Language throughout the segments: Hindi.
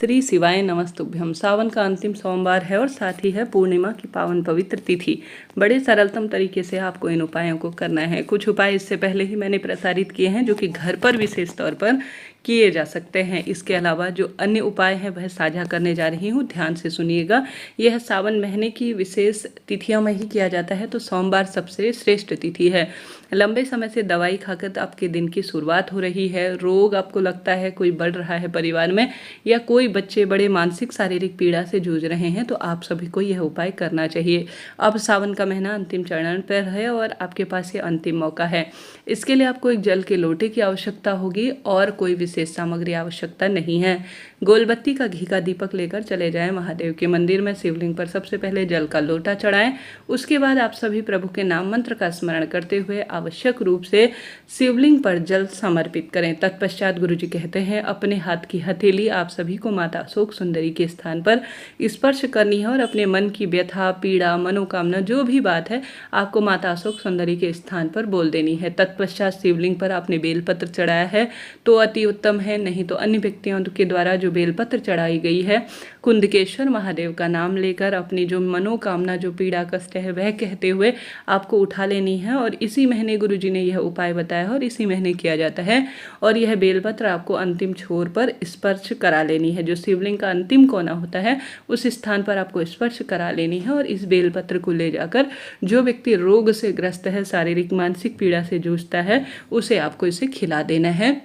श्री शिवाय नमस्तुभ्यम। सावन का अंतिम सोमवार है और साथ ही है पूर्णिमा की पावन पवित्र तिथि। बड़े सरलतम तरीके से आपको इन उपायों को करना है। कुछ उपाय इससे पहले ही मैंने प्रसारित किए हैं जो कि घर पर विशेष तौर पर किए जा सकते हैं। इसके अलावा जो अन्य उपाय हैं वह साझा करने जा रही हूँ, ध्यान से सुनिएगा। यह सावन महीने की विशेष तिथियों में ही किया जाता है, तो सोमवार सबसे श्रेष्ठ तिथि है। लंबे समय से दवाई खाकर आपके दिन की शुरुआत हो रही है, रोग आपको लगता है कोई बढ़ रहा है परिवार में, या कोई बच्चे बड़े मानसिक शारीरिक पीड़ा से जूझ रहे हैं, तो आप सभी को यह उपाय करना चाहिए। अब सावन का महीना अंतिम चरण पर है और आपके पास ये अंतिम मौका है। इसके लिए आपको एक जल के लोटे की आवश्यकता होगी और कोई विशेष सामग्री आवश्यकता नहीं है। गोलबत्ती का घी का दीपक लेकर चले जाएं महादेव के मंदिर में। शिवलिंग पर सबसे पहले जल का लोटा चढ़ाएं। उसके बाद आप सभी प्रभु के नाम मंत्र का स्मरण करते हुए आवश्यक रूप से शिवलिंग पर जल समर्पित करें। तत्पश्चात गुरु जी कहते हैं अपने हाथ की हथेली आप सभी को माता अशोक सुंदरी के स्थान पर स्पर्श करनी है और अपने मन की व्यथा, पीड़ा, मनोकामना जो भी बात है आपको माता अशोक सुंदरी के स्थान पर बोल देनी है। तत्पश्चात शिवलिंग पर आपने बेलपत्र चढ़ाया है तो अति उत्तम है, नहीं तो अन्य व्यक्तियों के द्वारा जो बेलपत्र चढ़ाई गई है कुंदकेश्वर महादेव का नाम लेकर अपनी जो मनोकामना, जो पीड़ा कष्ट है वह कहते हुए आपको उठा लेनी है। और इसी महीने गुरु जी ने यह उपाय बताया और इसी महीने किया जाता है। और यह बेलपत्र आपको अंतिम छोर पर स्पर्श करा लेनी है। जो शिवलिंग का अंतिम कोना होता है उस स्थान पर आपको स्पर्श करा लेनी है और इस बेलपत्र को ले जाकर जो व्यक्ति रोग से ग्रस्त है, शारीरिक मानसिक पीड़ा से जूझता है, उसे आपको इसे खिला देना है।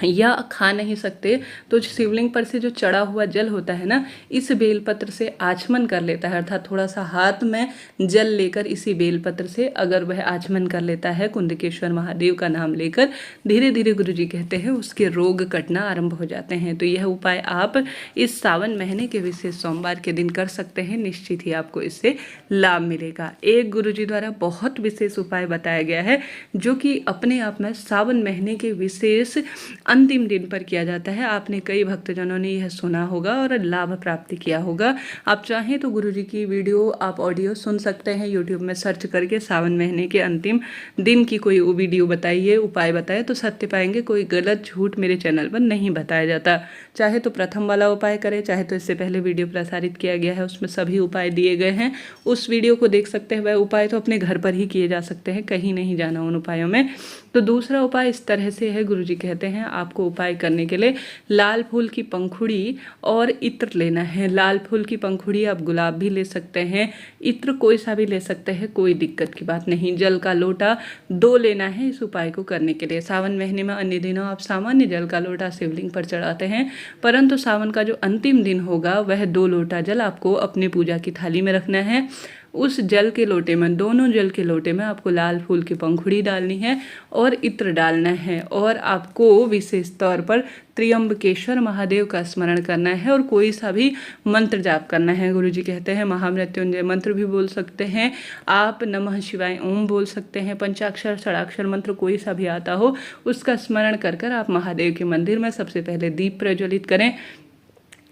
या खा नहीं सकते तो शिवलिंग पर से जो चढ़ा हुआ जल होता है ना, इस बेलपत्र से आचमन कर लेता है, अर्थात थोड़ा सा हाथ में जल लेकर इसी बेलपत्र से अगर वह आचमन कर लेता है कुंदकेश्वर महादेव का नाम लेकर, धीरे धीरे गुरु जी कहते हैं उसके रोग कटना आरंभ हो जाते हैं। तो यह उपाय आप इस सावन महीने के विशेष सोमवार के दिन कर सकते हैं। निश्चित ही आपको इससे लाभ मिलेगा। एक गुरु जी द्वारा बहुत विशेष उपाय बताया गया है जो कि अपने आप में सावन महीने के विशेष अंतिम दिन पर किया जाता है। आपने कई भक्तजनों ने यह सुना होगा और लाभ प्राप्ति किया होगा। आप चाहें तो गुरु जी की वीडियो आप ऑडियो सुन सकते हैं। यूट्यूब में सर्च करके सावन महीने के अंतिम दिन की कोई वीडियो बताइए, उपाय बताए तो सत्य पाएंगे। कोई गलत झूठ मेरे चैनल पर नहीं बताया जाता। चाहे तो प्रथम वाला उपाय करें, चाहे तो इससे पहले वीडियो प्रसारित किया गया है उसमें सभी उपाय दिए गए हैं, उस वीडियो को देख सकते हैं। वह उपाय तो अपने घर पर ही किए जा सकते हैं, कहीं नहीं जाना उन उपायों में। तो दूसरा उपाय इस तरह से है, गुरु जी कहते हैं आपको उपाय करने के लिए लाल फूल की पंखुड़ी और इत्र लेना है। लाल फूल की पंखुड़ी आप गुलाब भी ले सकते हैं, इत्र कोई सा भी ले सकते हैं, कोई दिक्कत की बात नहीं। जल का लोटा 2 लेना है इस उपाय को करने के लिए। सावन महीने में अन्य दिनों आप सामान्य जल का लोटा शिवलिंग पर चढ़ाते हैं, परंतु सावन का जो अंतिम दिन होगा वह 2 लोटा जल आपको अपनी पूजा की थाली में रखना है। उस जल के लोटे में, दोनों जल के लोटे में आपको लाल फूल की पंखुड़ी डालनी है और इत्र डालना है। और आपको विशेष तौर पर त्र्यंबकेश्वर महादेव का स्मरण करना है और कोई सा भी मंत्र जाप करना है। गुरु जी कहते हैं महामृत्युंजय मंत्र भी बोल सकते हैं आप, नमः शिवाय ओम बोल सकते हैं, पंचाक्षर षडाक्षर मंत्र कोई सा भी आता हो उसका स्मरण कर कर आप महादेव के मंदिर में सबसे पहले दीप प्रज्वलित करें।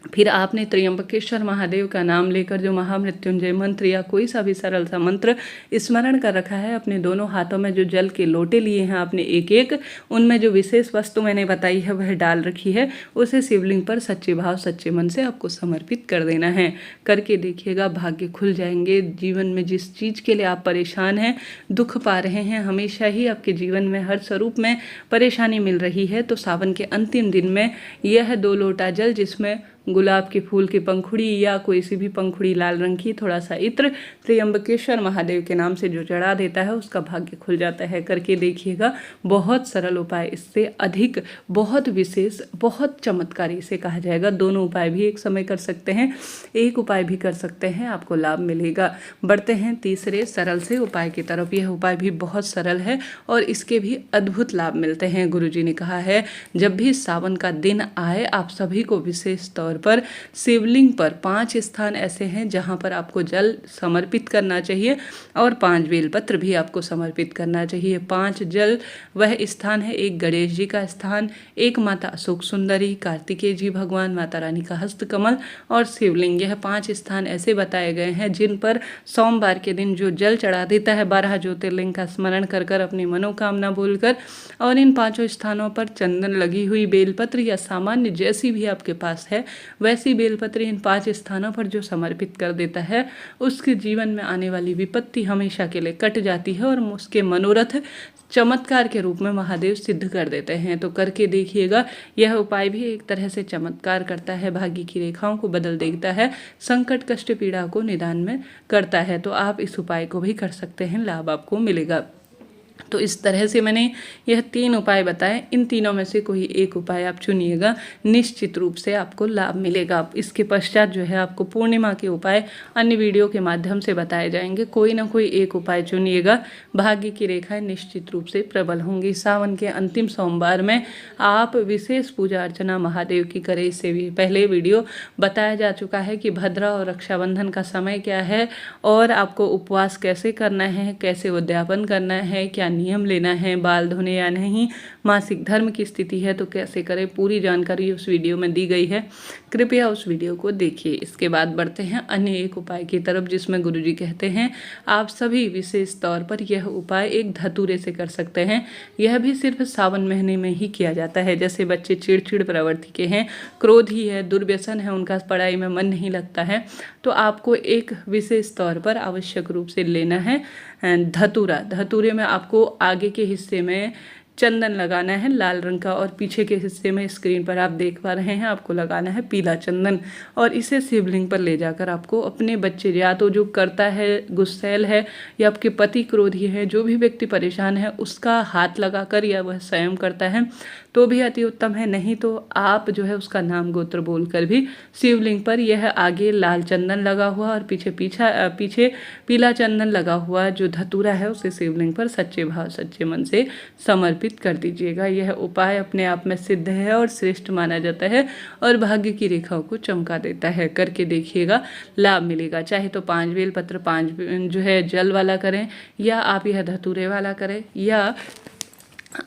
फिर आपने त्र्यंबकेश्वर महादेव का नाम लेकर जो महामृत्युंजय मंत्र या कोई सा भी सरल सा मंत्र स्मरण कर रखा है, अपने दोनों हाथों में जो जल के लोटे लिए हैं आपने एक एक, उनमें जो विशेष वस्तु मैंने बताई है वह डाल रखी है, उसे शिवलिंग पर सच्चे भाव सच्चे मन से आपको समर्पित कर देना है। करके देखिएगा, भाग्य खुल जाएंगे। जीवन में जिस चीज़ के लिए आप परेशान हैं, दुख पा रहे हैं, हमेशा ही आपके जीवन में हर स्वरूप में परेशानी मिल रही है, तो सावन के अंतिम दिन में यह 2 लोटा जल जिसमें गुलाब के फूल की पंखुड़ी या कोई सी भी पंखुड़ी लाल रंग की, थोड़ा सा इत्र, त्र्यंबकेश्वर महादेव के नाम से जो चढ़ा देता है उसका भाग्य खुल जाता है। करके देखिएगा, बहुत सरल उपाय, इससे अधिक बहुत विशेष, बहुत चमत्कारी इसे कहा जाएगा। दोनों उपाय भी एक समय कर सकते हैं, एक उपाय भी कर सकते हैं, आपको लाभ मिलेगा। बढ़ते हैं तीसरे सरल से उपाय की तरफ। यह उपाय भी बहुत सरल है और इसके भी अद्भुत लाभ मिलते हैं। गुरु जी ने कहा है जब भी सावन का दिन आए आप सभी को विशेष तौर पर शिवलिंग पर 5 स्थान ऐसे हैं जहां पर आपको जल समर्पित करना चाहिए और 5 बेलपत्र भी आपको समर्पित करना चाहिए। 5 जल वह स्थान है, एक गणेश जी का स्थान, एक माता अशोक सुंदरी, कार्तिकेय जी भगवान, माता रानी का हस्त कमल और शिवलिंग। यह 5 स्थान ऐसे बताए गए हैं जिन पर सोमवार के दिन जो जल चढ़ा देता है 12 ज्योतिर्लिंग का स्मरण कर कर अपनी मनोकामना बोलकर, और इन 5 स्थानों पर चंदन लगी हुई बेलपत्र या सामान्य जैसी भी आपके पास है वैसी बेलपत्र इन 5 स्थानों पर जो समर्पित कर देता है उसके जीवन में आने वाली विपत्ति हमेशा के लिए कट जाती है और उसके मनोरथ चमत्कार के रूप में महादेव सिद्ध कर देते हैं। तो करके देखिएगा, यह उपाय भी एक तरह से चमत्कार करता है, भाग्य की रेखाओं को बदल देता है, संकट कष्ट पीड़ा को निदान में करता है। तो आप इस उपाय को भी कर सकते हैं, लाभ आपको मिलेगा। तो इस तरह से मैंने यह 3 उपाय बताए, इन तीनों में से कोई एक उपाय आप चुनिएगा, निश्चित रूप से आपको लाभ मिलेगा। इसके पश्चात जो है आपको पूर्णिमा के उपाय अन्य वीडियो के माध्यम से बताए जाएंगे, कोई ना कोई एक उपाय चुनिएगा, भाग्य की रेखाएं निश्चित रूप से प्रबल होंगी। सावन के अंतिम सोमवार में आप विशेष पूजा अर्चना महादेव की करें। इससे भी पहले वीडियो बताया जा चुका है कि भद्रा और रक्षाबंधन का समय क्या है और आपको उपवास कैसे करना है, कैसे उद्यापन करना है, क्या नियम लेना है, बाल धोने या नहीं, मासिक धर्म की स्थिति है तो कैसे करें, पूरी जानकारी उस वीडियो में दी गई है, कृपया उस वीडियो को देखिए। इसके बाद बढ़ते हैं अन्य एक उपाय की तरफ, जिसमें गुरुजी कहते हैं आप सभी विशेष तौर पर यह उपाय एक धतूरे से कर सकते हैं। यह भी सिर्फ सावन महीने में ही किया जाता है। जैसे बच्चे चिड़चिड़ प्रवृत्ति के हैं, क्रोधी है, दुर्व्यसन है, उनका पढ़ाई में मन नहीं लगता है, तो आपको एक विशेष तौर पर आवश्यक रूप से लेना है धतूरा। धतूरे में आपको आगे के हिस्से में चंदन लगाना है लाल रंग का, और पीछे के हिस्से में स्क्रीन पर आप देख पा रहे हैं आपको लगाना है पीला चंदन, और इसे शिवलिंग पर ले जाकर आपको अपने बच्चे, या तो जो करता है गुस्सैल है या आपके पति क्रोधी है, जो भी व्यक्ति परेशान है उसका हाथ लगाकर, या वह स्वयं करता है तो भी अति उत्तम है, नहीं तो आप जो है उसका नाम गोत्र बोलकर भी शिवलिंग पर यह आगे लाल चंदन लगा हुआ और पीछे पीला चंदन लगा हुआ जो धतूरा है उसे शिवलिंग पर सच्चे भाव सच्चे मन से समर्पित कर दीजिएगा। यह उपाय अपने आप में सिद्ध है और श्रेष्ठ माना जाता है और भाग्य की रेखाओं को चमका देता है। करके देखिएगा, लाभ मिलेगा। चाहे तो 5 बेलपत्र 5 जो है जल वाला करें, या आप यह धतूरे वाला करें, या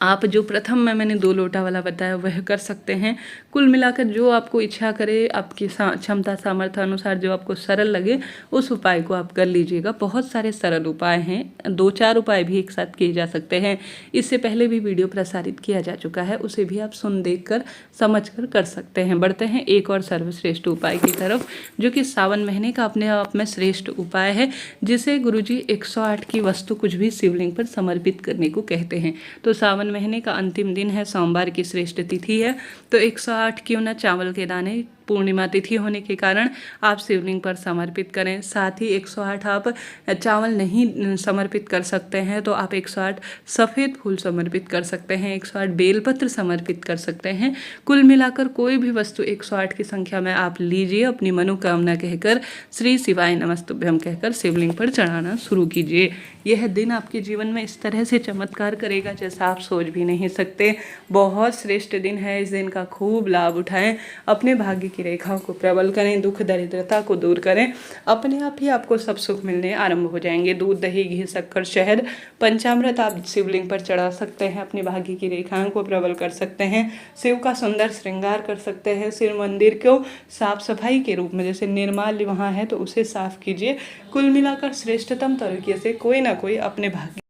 आप जो प्रथम में मैंने 2 लोटा वाला बताया वह कर सकते हैं। कुल मिलाकर जो आपको इच्छा करे, आपकी क्षमता सामर्थ्य अनुसार जो आपको सरल लगे उस उपाय को आप कर लीजिएगा। बहुत सारे सरल उपाय हैं, 2-4 उपाय भी एक साथ किए जा सकते हैं। इससे पहले भी वीडियो प्रसारित किया जा चुका है, उसे भी आप सुन देख कर समझ कर सकते हैं। बढ़ते हैं एक और सर्वश्रेष्ठ उपाय की तरफ, जो कि सावन महीने का अपने आप में श्रेष्ठ उपाय है, जिसे गुरुजी 108 की वस्तु कुछ भी शिवलिंग पर समर्पित करने को कहते हैं। तो सावन महीने का अंतिम दिन है, सोमवार की श्रेष्ठ तिथि है, तो 108 क्यों ना चावल के दाने, पूर्णिमा तिथि होने के कारण आप शिवलिंग पर समर्पित करें। साथ ही 108 आप चावल नहीं समर्पित कर सकते हैं तो आप 108 सफ़ेद फूल समर्पित कर सकते हैं, 108 बेलपत्र समर्पित कर सकते हैं। कुल मिलाकर कोई भी वस्तु 108 की संख्या में आप लीजिए, अपनी मनोकामना कहकर श्री शिवाय नमस्तुभ्यम कहकर शिवलिंग पर चढ़ाना शुरू कीजिए। यह दिन आपके जीवन में इस तरह से चमत्कार करेगा जैसा आप सोच भी नहीं सकते। बहुत श्रेष्ठ दिन है, इस दिन का खूब लाभ उठाएं, अपने भाग्य की रेखाओं को प्रबल करें, दुख दरिद्रता को दूर करें, अपने आप ही आपको सब सुख मिलने आरंभ हो जाएंगे। दूध दही घी शक्कर शहद पंचामृत आप शिवलिंग पर चढ़ा सकते हैं, अपनी भाग्य की रेखाओं को प्रबल कर सकते हैं, शिव का सुंदर श्रृंगार कर सकते हैं। शिव मंदिर को साफ सफाई के रूप में, जैसे निर्माल्य वहाँ है तो उसे साफ कीजिए। कुल मिलाकर श्रेष्ठतम तरीके से कोई ना कोई अपने भाग्य